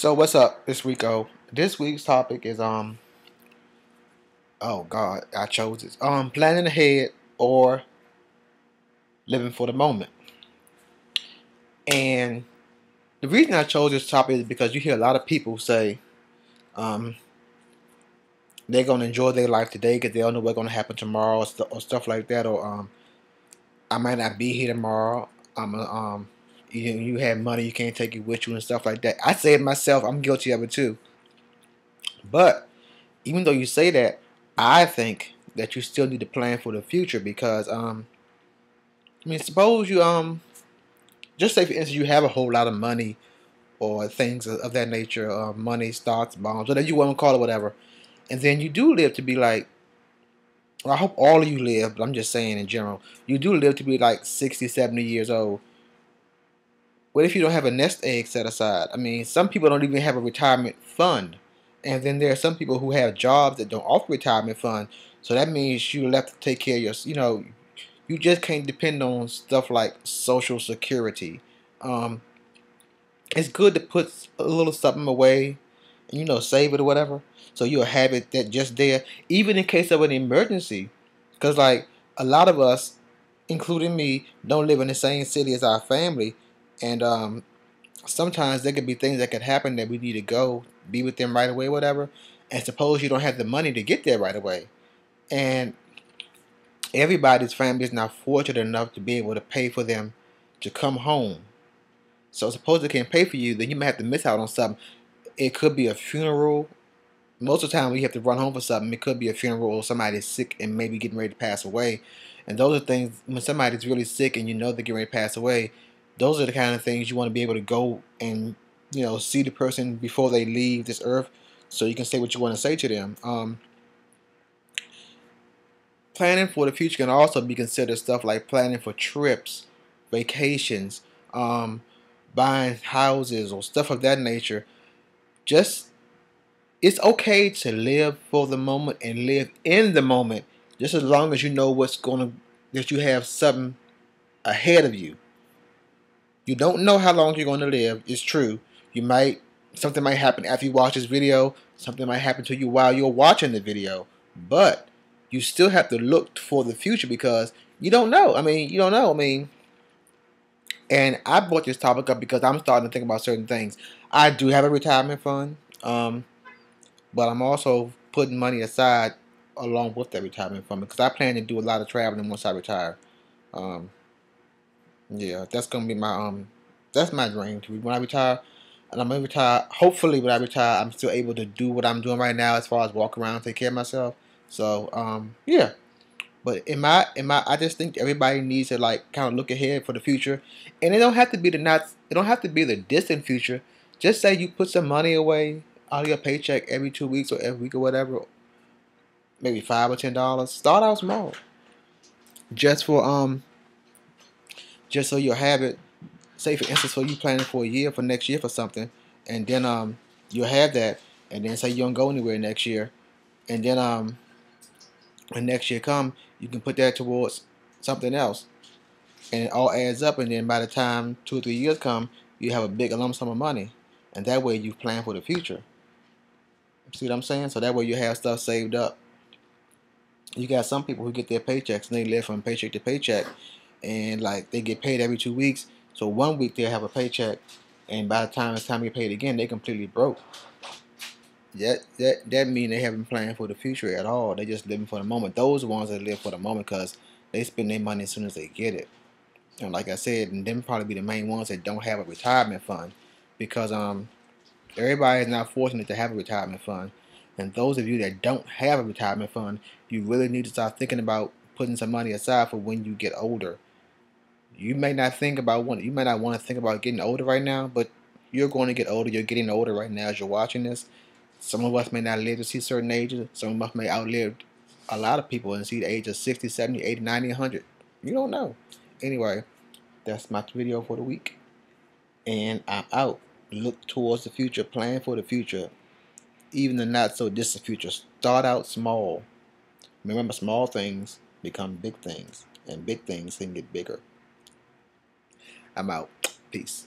So what's up? It's Rico. This week's topic is oh God, I chose this. Planning ahead or living for the moment. And the reason I chose this topic is because you hear a lot of people say um they're gonna enjoy their life today because they don't know what's gonna happen tomorrow or stuff like that. Or I might not be here tomorrow. You have money you can't take it with you and stuff like that. I say it myself. I'm guilty of it too. But even though you say that, I think that you still need to plan for the future because suppose you just say for instance you have a whole lot of money or things of that nature, money, stocks, bonds, whatever you want to call it, whatever, and then you do live to be like, well, I hope all of you live, but I'm just saying in general, you do live to be like 60, 70 years old. What if you don't have a nest egg set aside? I mean, some people don't even have a retirement fund. And then there are some people who have jobs that don't offer retirement fund. So that means you're left to take care of you just can't depend on stuff like Social Security. Um, it's good to put a little something away and, save it or whatever. So you'll have it that just there, even in case of an emergency. Because, like, a lot of us, including me, don't live in the same city as our family. And sometimes there could be things that could happen that we need to go be with them right away, whatever. And suppose you don't have the money to get there right away. And everybody's family is not fortunate enough to be able to pay for them to come home. So suppose they can't pay for you, then you might have to miss out on something. It could be a funeral. Most of the time we have to run home for something. It could be a funeral or somebody's sick and maybe getting ready to pass away. And those are things, when somebody's really sick and you know they're getting ready to pass away, those are the kind of things you want to be able to go and, see the person before they leave this earth so you can say what you want to say to them. Planning for the future can also be considered stuff like planning for trips, vacations, buying houses or stuff of that nature. Just It's okay to live for the moment and live in the moment, just as long as you know that you have something ahead of you. You don't know how long you're going to live. It's true. Something might happen after you watch this video. Something might happen to you while you're watching the video. But you still have to look for the future because you don't know. You don't know. And I brought this topic up because I'm starting to think about certain things. I do have a retirement fund, but I'm also putting money aside along with that retirement fund because I plan to do a lot of traveling once I retire. Um, yeah, that's gonna be that's my dream to when I retire, and I'm gonna retire. Hopefully, when I retire, I'm still able to do what I'm doing right now as far as walk around, take care of myself. So, yeah. But I just think everybody needs to like kind of look ahead for the future, and it don't have to be it don't have to be the distant future. Just say you put some money away out of your paycheck every 2 weeks or every week or whatever, maybe $5 or $10. Start out small, just for just so you'll have it. Say for instance, for you planning for a year for next year for something, and then you'll have that, and then say you don't go anywhere next year, and then when next year come, you can put that towards something else, and it all adds up, and then by the time 2 or 3 years come, you have a big lump sum of money, and that way you plan for the future. See what I'm saying? So that way you have stuff saved up. You got some people who get their paychecks and they live from paycheck to paycheck, and like they get paid every 2 weeks. So 1 week they'll have a paycheck, and by the time it's time to get paid again, they completely broke. That mean they haven't planned for the future at all. They just living for the moment. Those are the ones that live for the moment because they spend their money as soon as they get it. And like I said, and them probably be the main ones that don't have a retirement fund because everybody is not fortunate to have a retirement fund. And those of you that don't have a retirement fund, you really need to start thinking about putting some money aside for when you get older. You may not you may not want to think about getting older right now, but you're going to get older. You're getting older right now as you're watching this. Some of us may not live to see certain ages. Some of us may outlive a lot of people and see the age of 60, 70, 80, 90, 100. You don't know. Anyway, that's my video for the week. And I'm out. Look towards the future. Plan for the future. Even the not so distant future. Start out small. Remember, small things become big things. And big things can get bigger. I'm out. Peace.